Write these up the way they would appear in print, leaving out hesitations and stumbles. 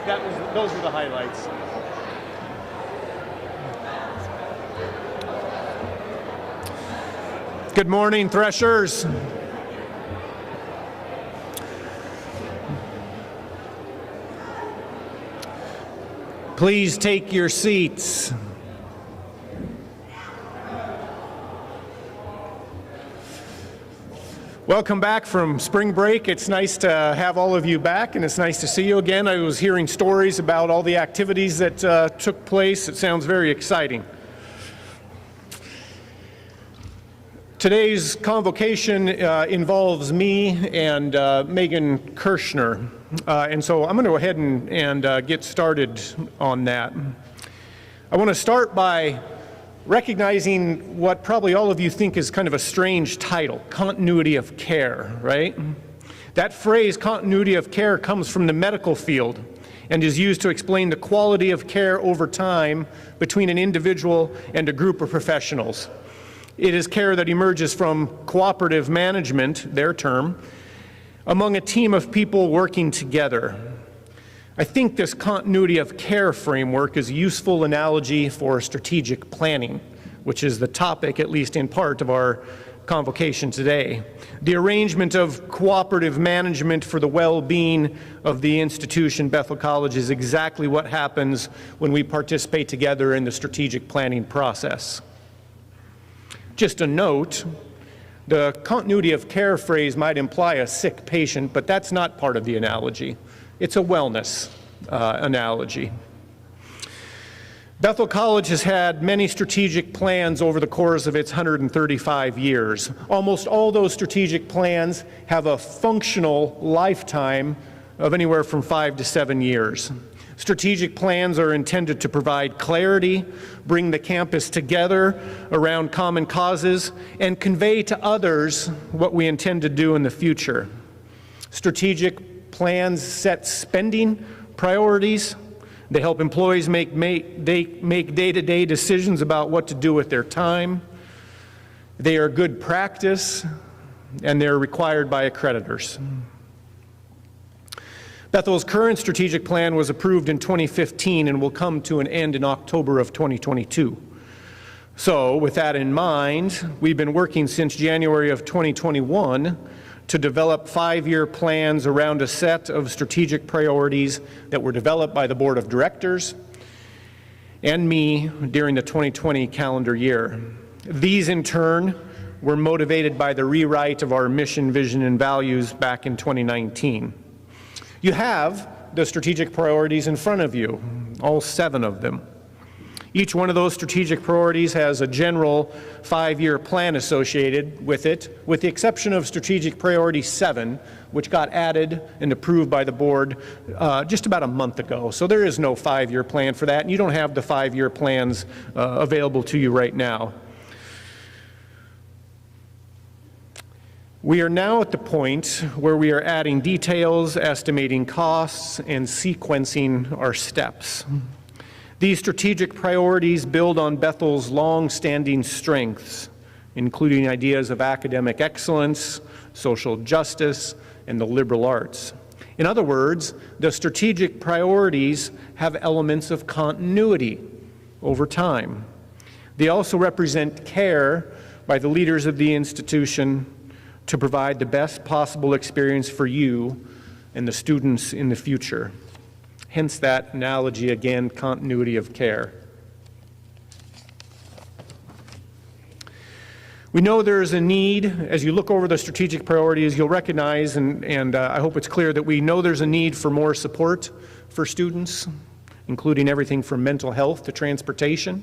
those were the highlights. Good morning, Threshers. Please take your seats. Welcome back from spring break. It's nice to have all of you back, and it's nice to see you again. I was hearing stories about all the activities that took place. It sounds very exciting. Today's convocation involves me and Megan Kirshner, and so I'm going to go ahead and get started on that. I want to start by recognizing what probably all of you think is kind of a strange title, continuity of care, right? That phrase, continuity of care, comes from the medical field and is used to explain the quality of care over time between an individual and a group of professionals. It is care that emerges from cooperative management, their term, among a team of people working together. I think this continuity of care framework is a useful analogy for strategic planning, which is the topic, at least in part, of our convocation today. The arrangement of cooperative management for the well-being of the institution, Bethel College, is exactly what happens when we participate together in the strategic planning process. Just a note, the continuity of care phrase might imply a sick patient, but that's not part of the analogy. It's a wellness analogy. Bethel College has had many strategic plans over the course of its 135 years. Almost all those strategic plans have a functional lifetime of anywhere from 5 to 7 years. Strategic plans are intended to provide clarity, bring the campus together around common causes, and convey to others what we intend to do in the future. Strategic plans set spending priorities. They help employees make day-to-day decisions about what to do with their time. They are good practice, and they're required by accreditors. Bethel's current strategic plan was approved in 2015 and will come to an end in October of 2022. So, with that in mind, we've been working since January of 2021 to develop 5-year plans around a set of strategic priorities that were developed by the Board of Directors and me during the 2020 calendar year. These, in turn, were motivated by the rewrite of our mission, vision, and values back in 2019. You have the strategic priorities in front of you, all 7 of them. Each one of those strategic priorities has a general 5-year plan associated with it, with the exception of strategic priority 7, which got added and approved by the board just about a month ago. So there is no 5-year plan for that, and you don't have the 5-year plans available to you right now. We are now at the point where we are adding details, estimating costs, and sequencing our steps. These strategic priorities build on Bethel's long-standing strengths, including ideas of academic excellence, social justice, and the liberal arts. In other words, the strategic priorities have elements of continuity over time. They also represent care by the leaders of the institution to provide the best possible experience for you and the students in the future. Hence that analogy again, continuity of care. We know there is a need, as you look over the strategic priorities, you'll recognize, and I hope it's clear that we know there's a need for more support for students, including everything from mental health to transportation.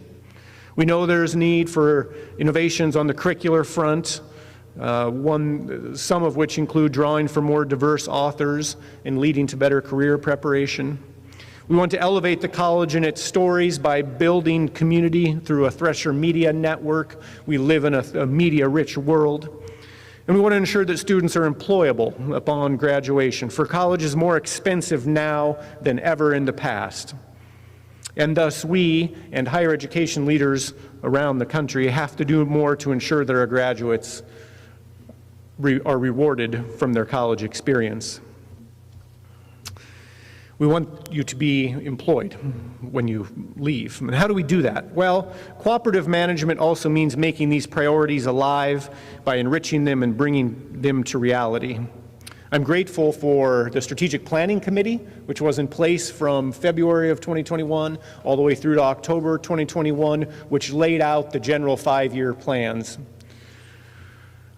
We know there's a need for innovations on the curricular front, some of which include drawing from more diverse authors and leading to better career preparation. We want to elevate the college and its stories by building community through a Thresher media network. We live in a media-rich world. And we want to ensure that students are employable upon graduation, for college is more expensive now than ever in the past. And thus we and higher education leaders around the country have to do more to ensure that our graduates are rewarded from their college experience. We want you to be employed when you leave. And how do we do that? Well, cooperative management also means making these priorities alive by enriching them and bringing them to reality. I'm grateful for the Strategic Planning Committee, which was in place from February of 2021 all the way through to October 2021, which laid out the general 5-year plans.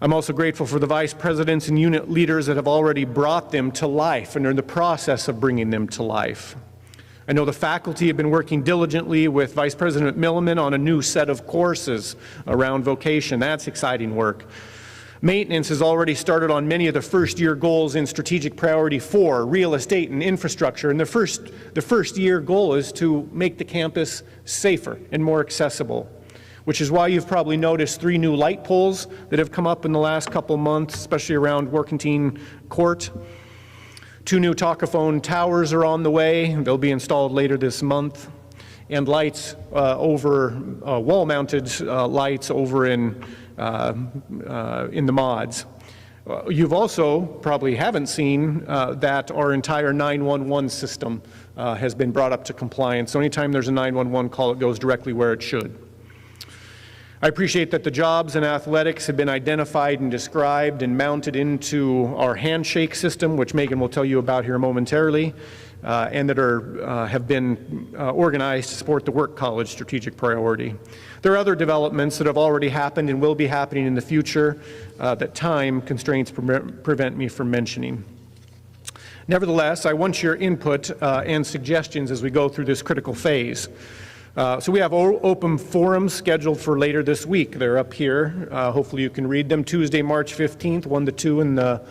I'm also grateful for the vice presidents and unit leaders that have already brought them to life and are in the process of bringing them to life. I know the faculty have been working diligently with Vice President Milliman on a new set of courses around vocation. That's exciting work. Maintenance has already started on many of the first-year goals in Strategic Priority 4, real estate and infrastructure. And the first-year goal is to make the campus safer and more accessible, which is why you've probably noticed 3 new light poles that have come up in the last couple months, especially around Workentine Court. 2 new talkaphone towers are on the way. They'll be installed later this month. And lights wall-mounted lights over in the mods. You've also probably haven't seen that our entire 911 system has been brought up to compliance. So anytime there's a 911 call, it goes directly where it should. I appreciate that the jobs in athletics have been identified and described and mounted into our Handshake system, which Megan will tell you about here momentarily, and that have been organized to support the Work College strategic priority. There are other developments that have already happened and will be happening in the future that time constraints prevent me from mentioning. Nevertheless, I want your input and suggestions as we go through this critical phase. So we have open forums scheduled for later this week. They're up here. Hopefully you can read them. Tuesday, March 15th, 1 to 2 in the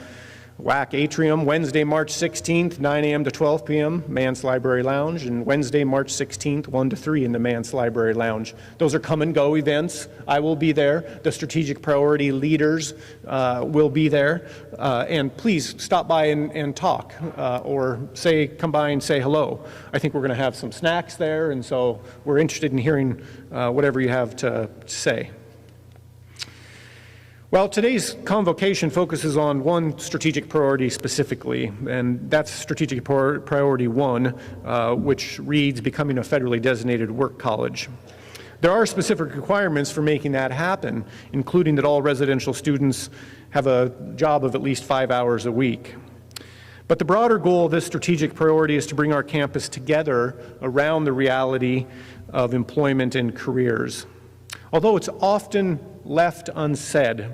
WAC Atrium. Wednesday, March 16th, 9 a.m. to 12 p.m., Mance Library Lounge. And Wednesday, March 16th, 1 to 3 in the Mance Library Lounge. Those are come-and-go events. I will be there. The strategic priority leaders will be there. And please stop by and talk or come by and say hello. I think we're going to have some snacks there, and so we're interested in hearing whatever you have to say. Well, today's convocation focuses on one strategic priority specifically, and that's strategic priority 1, which reads becoming a federally designated work college. There are specific requirements for making that happen, including that all residential students have a job of at least 5 hours a week. But the broader goal of this strategic priority is to bring our campus together around the reality of employment and careers. Although it's often left unsaid,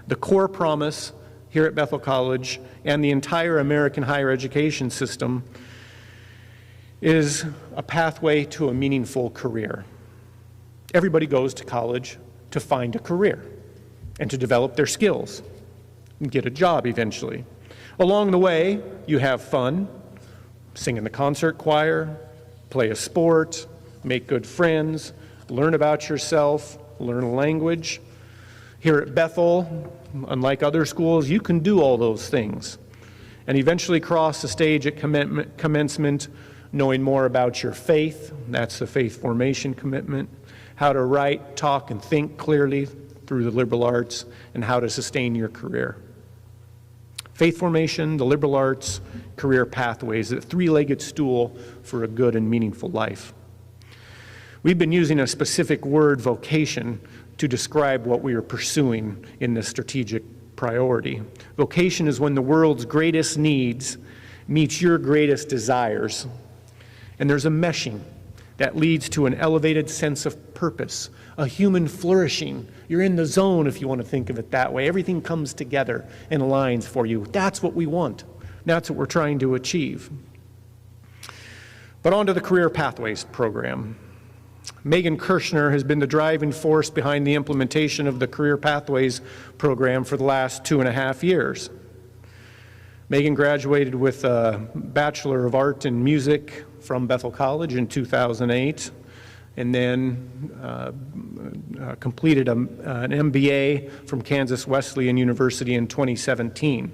the core promise here at Bethel College and the entire American higher education system is a pathway to a meaningful career. Everybody goes to college to find a career and to develop their skills and get a job eventually. Along the way, you have fun, sing in the concert choir, play a sport, make good friends, learn about yourself, learn a language. Here at Bethel, unlike other schools, you can do all those things and eventually cross the stage at commencement knowing more about your faith. That's the faith formation commitment, how to write, talk, and think clearly through the liberal arts, and how to sustain your career. Faith formation, the liberal arts, career pathways, a three-legged stool for a good and meaningful life. We've been using a specific word, vocation, to describe what we are pursuing in this strategic priority. Vocation is when the world's greatest needs meets your greatest desires. And there's a meshing that leads to an elevated sense of purpose, a human flourishing. You're in the zone, if you want to think of it that way. Everything comes together and aligns for you. That's what we want. That's what we're trying to achieve. But on to the Career Pathways program. Megan Kirshner has been the driving force behind the implementation of the Career Pathways program for the last 2.5 years. Megan graduated with a Bachelor of Art in Music from Bethel College in 2008, and then completed an MBA from Kansas Wesleyan University in 2017.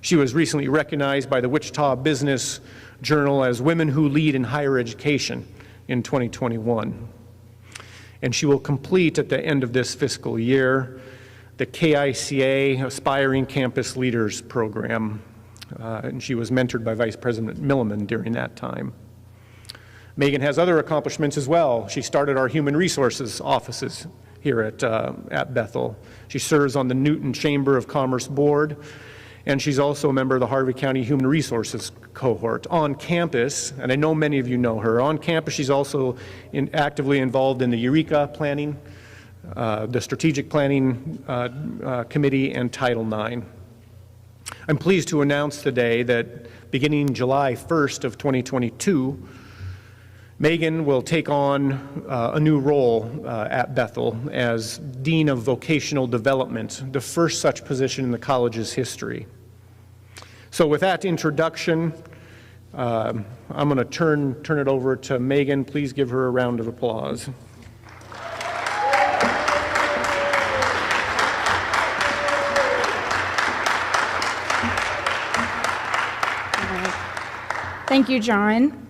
She was recently recognized by the Wichita Business Journal as Women Who Lead in Higher Education in 2021. And she will complete at the end of this fiscal year the KICA Aspiring Campus Leaders Program. and she was mentored by Vice President Milliman during that time. Megan has other accomplishments as well. She started our human resources offices here at Bethel. She serves on the Newton Chamber of Commerce Board, and she's also a member of the Harvey County Human Resources cohort. On campus, and I know many of you know her, on campus she's also actively involved in the Eureka planning, the strategic planning committee, and Title IX. I'm pleased to announce today that beginning July 1st of 2022, Megan will take on a new role at Bethel as Dean of Vocational Development, the first such position in the college's history. So with that introduction, I'm going to turn it over to Megan. Please give her a round of applause. Thank you, John.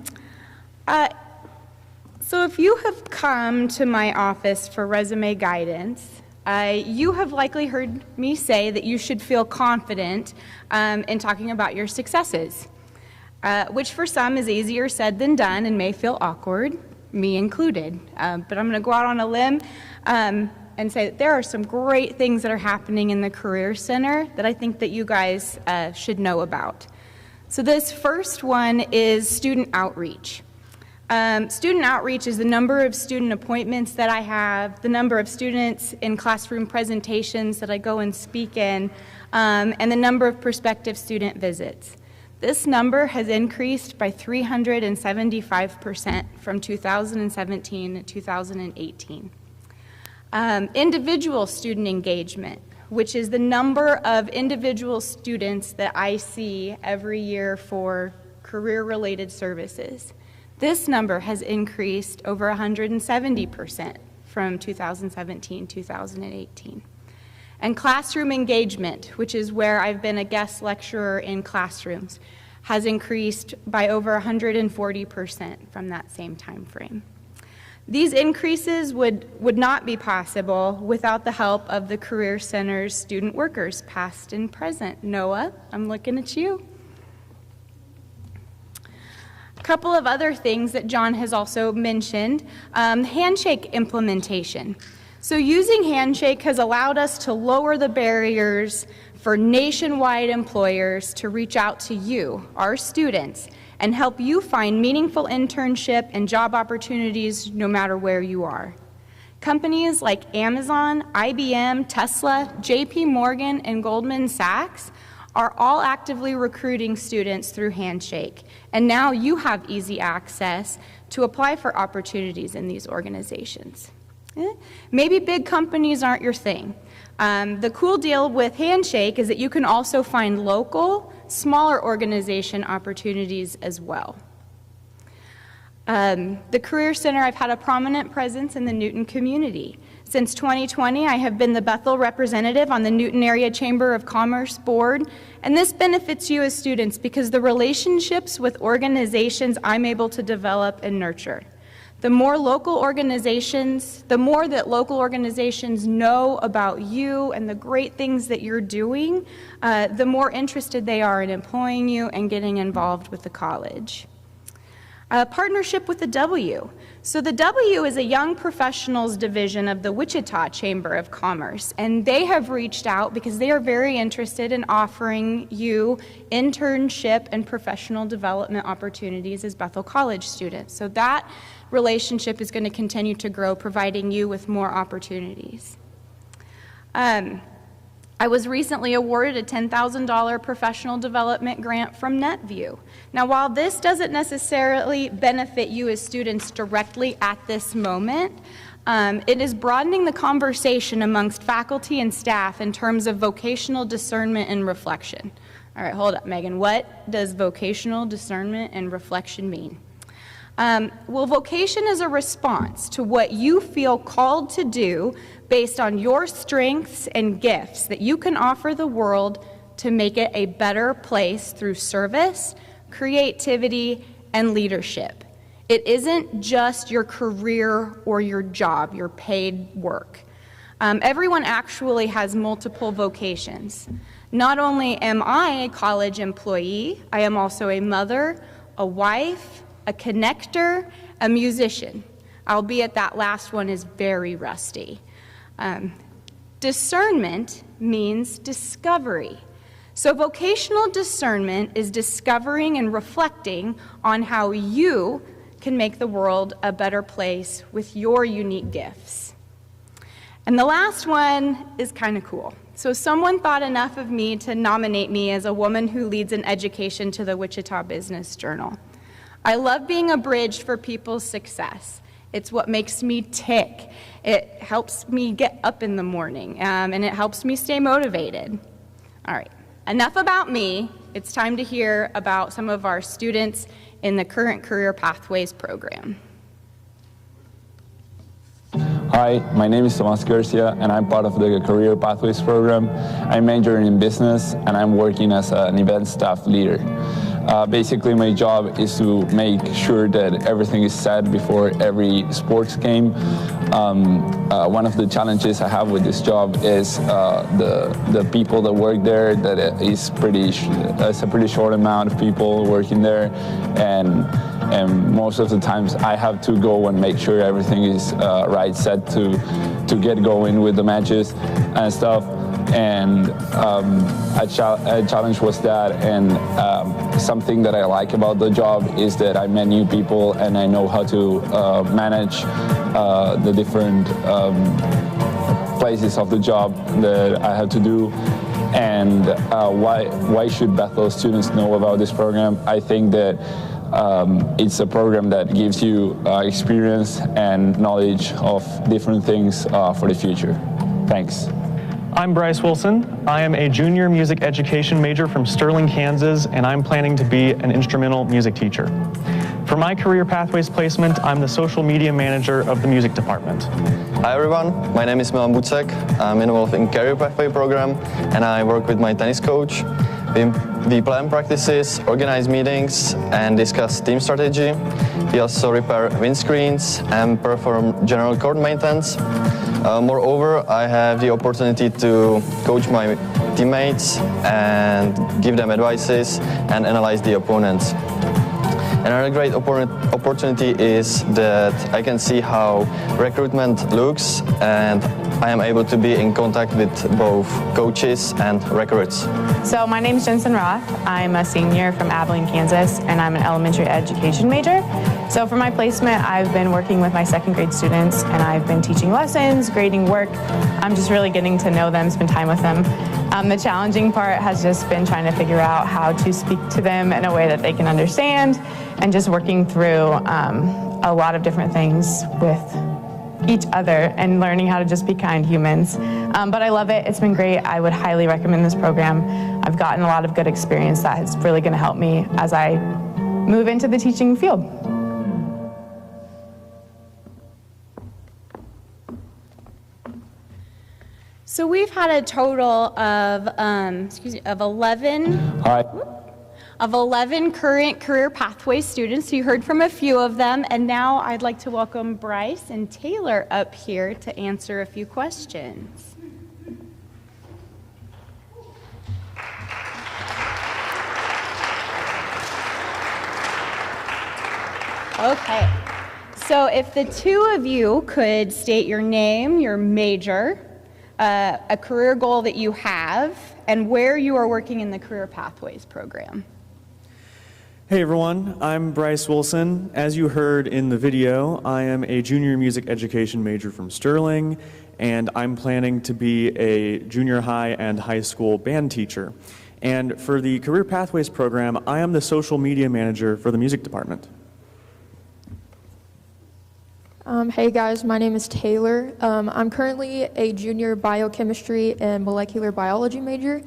So if you have come to my office for resume guidance, you have likely heard me say that you should feel confident in talking about your successes, which for some is easier said than done and may feel awkward, me included. But I'm going to go out on a limb and say that there are some great things that are happening in the Career Center that I think that you guys should know about. So this first one is student outreach. Student outreach is the number of student appointments that I have, the number of students in classroom presentations that I go and speak in, and the number of prospective student visits. This number has increased by 375% from 2017 to 2018. Individual student engagement, which is the number of individual students that I see every year for career-related services. This number has increased over 170% from 2017 to 2018. And classroom engagement, which is where I've been a guest lecturer in classrooms, has increased by over 140% from that same time frame. These increases would not be possible without the help of the Career Center's student workers, past and present. Noah, I'm looking at you. A couple of other things that John has also mentioned, Handshake implementation. So using Handshake has allowed us to lower the barriers for nationwide employers to reach out to you, our students, and help you find meaningful internship and job opportunities no matter where you are. Companies like Amazon, IBM, Tesla, JP Morgan, and Goldman Sachs are all actively recruiting students through Handshake, and now you have easy access to apply for opportunities in these organizations. Maybe big companies aren't your thing. The cool deal with Handshake is that you can also find local, smaller organization opportunities as well. The Career Center, I've had a prominent presence in the Newton community. Since 2020, I have been the Bethel representative on the Newton Area Chamber of Commerce Board, and this benefits you as students because the relationships with organizations I'm able to develop and nurture. The more that local organizations know about you and the great things that you're doing, the more interested they are in employing you and getting involved with the college. Partnership with the W. So the W is a young professionals division of the Wichita Chamber of Commerce, and they have reached out because they are very interested in offering you internship and professional development opportunities as Bethel College students. So that relationship is going to continue to grow, providing you with more opportunities. I was recently awarded a $10,000 professional development grant from NetView. Now, while this doesn't necessarily benefit you as students directly at this moment, it is broadening the conversation amongst faculty and staff in terms of vocational discernment and reflection. All right, hold up, Megan. What does vocational discernment and reflection mean? Well, vocation is a response to what you feel called to do based on your strengths and gifts that you can offer the world to make it a better place through service, creativity, and leadership. It isn't just your career or your job, your paid work. Everyone actually has multiple vocations. Not only am I a college employee, I am also a mother, a wife, a connector, a musician, albeit that last one is very rusty. Discernment means discovery. So vocational discernment is discovering and reflecting on how you can make the world a better place with your unique gifts. And the last one is kind of cool. So someone thought enough of me to nominate me as a woman who leads an education to the Wichita Business Journal. I love being a bridge for people's success. It's what makes me tick. It helps me get up in the morning, and it helps me stay motivated. All right, enough about me. It's time to hear about some of our students in the current Career Pathways program. Hi, my name is Tomas Garcia, and I'm part of the Career Pathways program. I'm majoring in business, and I'm working as an event staff leader. Basically, my job is to make sure that everything is set before every sports game. One of the challenges I have with this job is the people that work there. That it's a pretty short amount of people working there, and most of the times I have to go and make sure everything is right set to get going with the matches and stuff. And a challenge was that, and something that I like about the job is that I met new people and I know how to manage the different places of the job that I have to do. And why should Bethel students know about this program? I think that it's a program that gives you experience and knowledge of different things for the future. Thanks. I'm Bryce Wilson. I am a junior music education major from Sterling, Kansas, and I'm planning to be an instrumental music teacher. For my Career Pathways placement, I'm the social media manager of the music department. Hi everyone, my name is Milan Bucek. I'm involved in Career Pathway program and I work with my tennis coach. We plan practices, organize meetings, and discuss team strategy. We also repair windscreens and perform general court maintenance. Moreover, I have the opportunity to coach my teammates and give them advices and analyze the opponents. Another great opportunity is that I can see how recruitment looks, and I am able to be in contact with both coaches and recruits. So my name is Jensen Roth. I'm a senior from Abilene, Kansas, and I'm an elementary education major. So for my placement, I've been working with my second grade students, and I've been teaching lessons, grading work. I'm just really getting to know them, spend time with them. The challenging part has just been trying to figure out how to speak to them in a way that they can understand, and just working through a lot of different things with each other and learning how to just be kind humans. But I love it. It's been great. I would highly recommend this program. I've gotten a lot of good experience that is really going to help me as I move into the teaching field. So we've had a total of 11. Hi. Of 11 current Career Pathways students. You heard from a few of them, and now I'd like to welcome Bryce and Taylor up here to answer a few questions. Okay, so if the two of you could state your name, your major, a career goal that you have, and where you are working in the Career Pathways program. Hey everyone, I'm Bryce Wilson. As you heard in the video, I am a junior music education major from Sterling, and I'm planning to be a junior high and high school band teacher. And for the Career Pathways program, I am the social media manager for the music department. Hey guys, my name is Taylor. I'm currently a junior biochemistry and molecular biology major.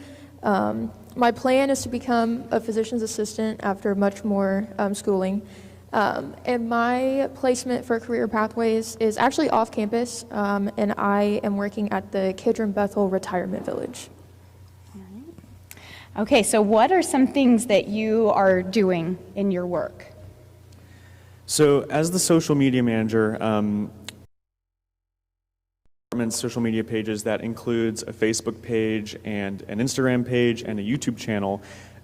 My plan is to become a physician's assistant after much more schooling. And my placement for Career Pathways is actually off campus, and I am working at the Kidron Bethel Retirement Village. Okay, so what are some things that you are doing in your work? So as the social media manager, social media pages that includes a Facebook page and an Instagram page and a YouTube channel.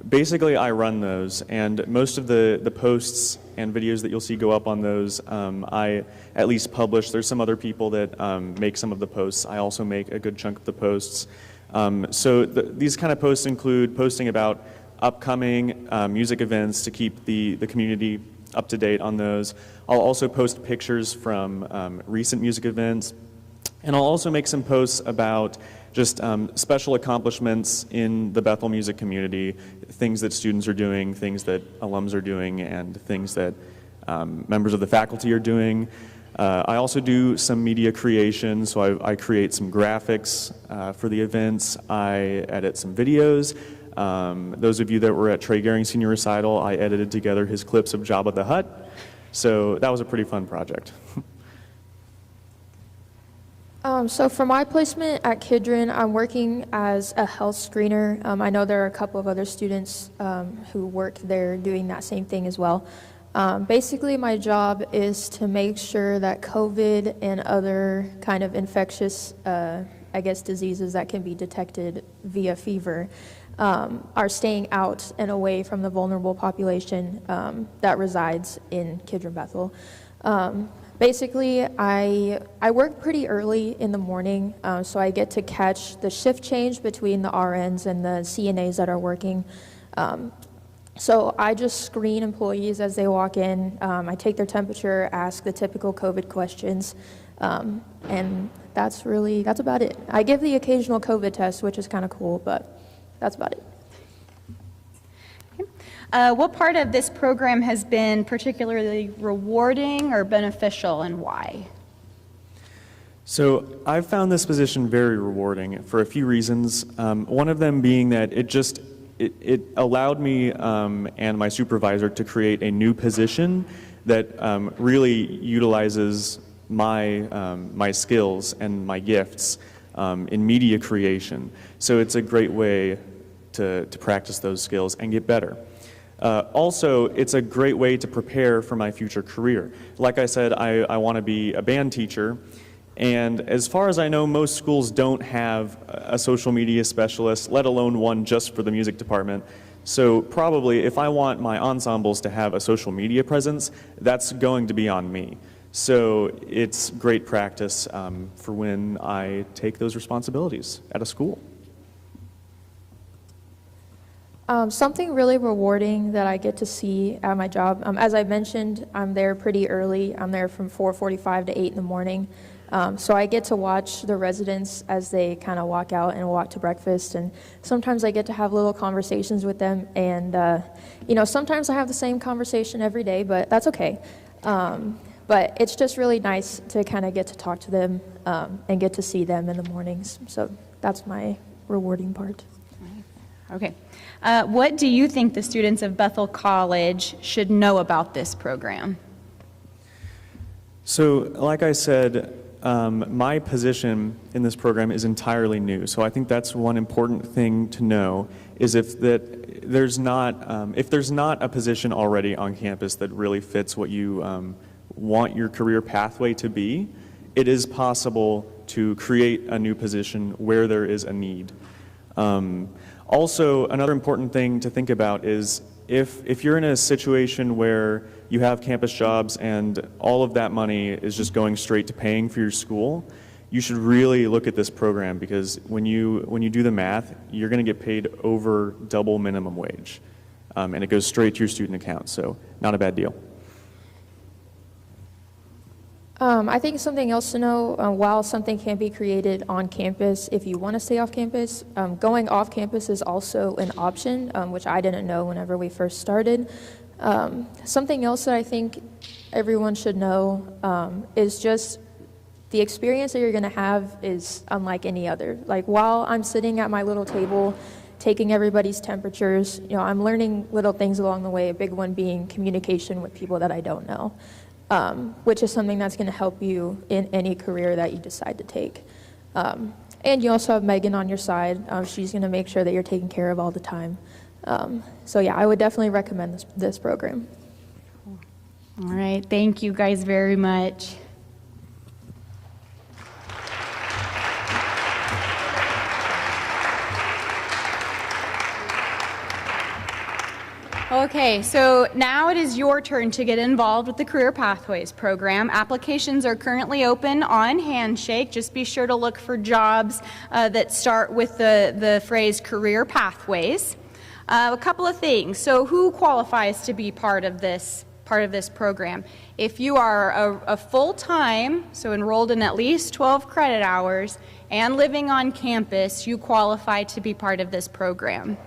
Basically, I run those, and most of the posts and videos that you'll see go up on those, I at least publish. There's some other people that make some of the posts. I also make a good chunk of the posts. These kind of posts include posting about upcoming music events to keep the community up to date on those. I'll also post pictures from recent music events, and I'll also make some posts about just special accomplishments in the Bethel music community, things that students are doing, things that alums are doing, and things that members of the faculty are doing. I also do some media creation, so I create some graphics for the events. I edit some videos. Those of you that were at Trey Gehring's senior recital, I edited together his clips of Jabba the Hutt. So that was a pretty fun project. So for my placement at Kidron, I'm working as a health screener. I know there are a couple of other students who work there doing that same thing as well. Basically, my job is to make sure that COVID and other kind of infectious, diseases that can be detected via fever are staying out and away from the vulnerable population that resides in Kidron Bethel. Basically, I work pretty early in the morning, so I get to catch the shift change between the RNs and the CNAs that are working. So I just screen employees as they walk in. I take their temperature, ask the typical COVID questions, and that's about it. I give the occasional COVID test, which is kind of cool, but that's about it. What part of this program has been particularly rewarding or beneficial, and why? So I've found this position very rewarding for a few reasons. One of them being that it allowed me and my supervisor to create a new position that really utilizes my skills and my gifts in media creation. So it's a great way to practice those skills and get better. Also, it's a great way to prepare for my future career. Like I said, I want to be a band teacher, and as far as I know, most schools don't have a social media specialist, let alone one just for the music department. So probably if I want my ensembles to have a social media presence, that's going to be on me. So it's great practice for when I take those responsibilities at a school. Something really rewarding that I get to see at my job, as I mentioned, I'm there pretty early. I'm there from 4:45 to 8 in the morning. So I get to watch the residents as they kind of walk out and walk to breakfast, and sometimes I get to have little conversations with them, and sometimes I have the same conversation every day, but that's okay. But it's just really nice to kind of get to talk to them and get to see them in the mornings. So that's my rewarding part. Okay. What do you think the students of Bethel College should know about this program? So, like I said, my position in this program is entirely new. So I think that's one important thing to know, is if there's not a position already on campus that really fits what you want your career pathway to be, it is possible to create a new position where there is a need. Also, another important thing to think about is if you're in a situation where you have campus jobs and all of that money is just going straight to paying for your school, you should really look at this program, because when you do the math, you're going to get paid over double minimum wage, and it goes straight to your student account, so not a bad deal. I think something else to know, while something can be created on campus, if you want to stay off campus, going off campus is also an option, which I didn't know whenever we first started. Something else that I think everyone should know is just the experience that you're going to have is unlike any other. Like, while I'm sitting at my little table taking everybody's temperatures, I'm learning little things along the way, a big one being communication with people that I don't know. Which is something that's going to help you in any career that you decide to take. And you also have Megan on your side. She's going to make sure that you're taken care of all the time. So yeah, I would definitely recommend this program. All right, thank you guys very much. Okay, so now it is your turn to get involved with the Career Pathways program. Applications are currently open on Handshake. Just be sure to look for jobs that start with the phrase Career Pathways. A couple of things. So who qualifies to be part of this program? If you are a full-time, so enrolled in at least 12 credit hours and living on campus, you qualify to be part of this program.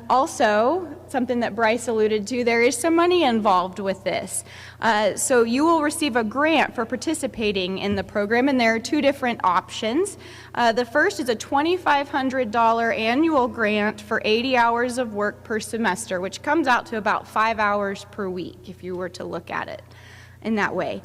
Also, something that Bryce alluded to, there is some money involved with this. So you will receive a grant for participating in the program, and there are two different options. The first is a $2,500 annual grant for 80 hours of work per semester, which comes out to about 5 hours per week if you were to look at it in that way.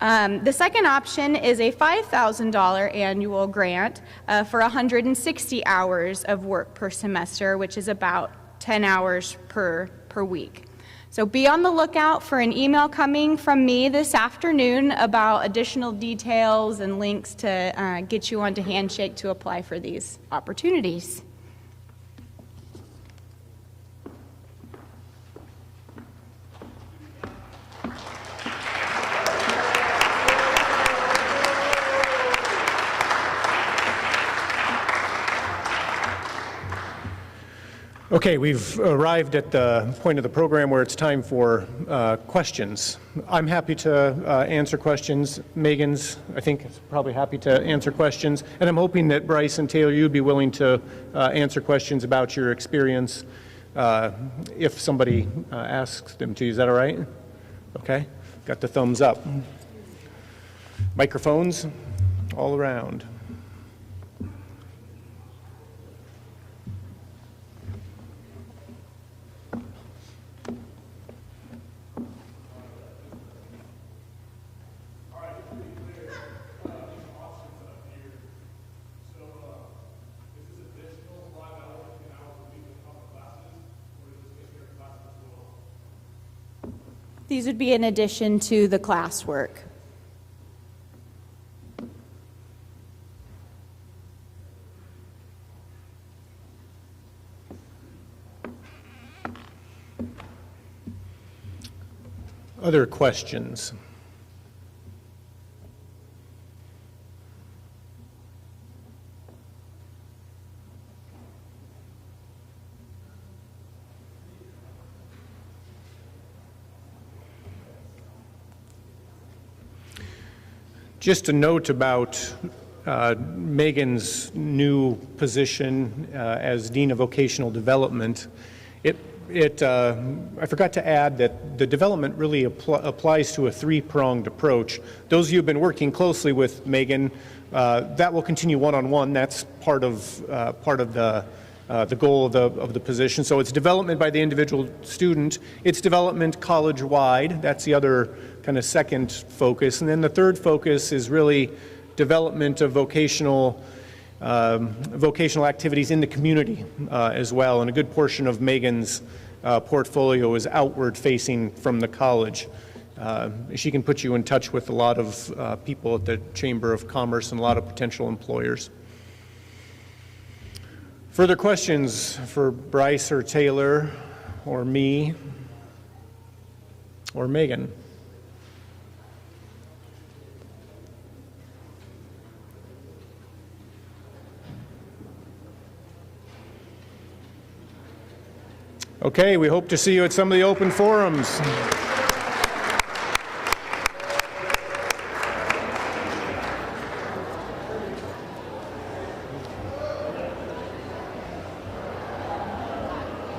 The second option is a $5,000 annual grant for 160 hours of work per semester, which is about 10 hours per week. So be on the lookout for an email coming from me this afternoon about additional details and links to get you onto Handshake to apply for these opportunities. Okay, we've arrived at the point of the program where it's time for questions. I'm happy to answer questions. Megan's, I think, is probably happy to answer questions. And I'm hoping that Bryce and Taylor, you'd be willing to answer questions about your experience if somebody asks them to. Is that all right? Okay, got the thumbs up. Microphones all around. These would be in addition to the classwork. Other questions? Just a note about Megan's new position as Dean of Vocational Development. I forgot to add that the development really applies to a three-pronged approach. Those of you who have been working closely with Megan, that will continue one-on-one. That's part of the goal of the position. So it's development by the individual student. It's development college-wide. That's the other kind of second focus. And then the third focus is really development of vocational activities in the community as well. And a good portion of Megan's portfolio is outward facing from the college. She can put you in touch with a lot of people at the Chamber of Commerce and a lot of potential employers. Further questions for Bryce or Taylor or me or Megan? Okay, we hope to see you at some of the open forums.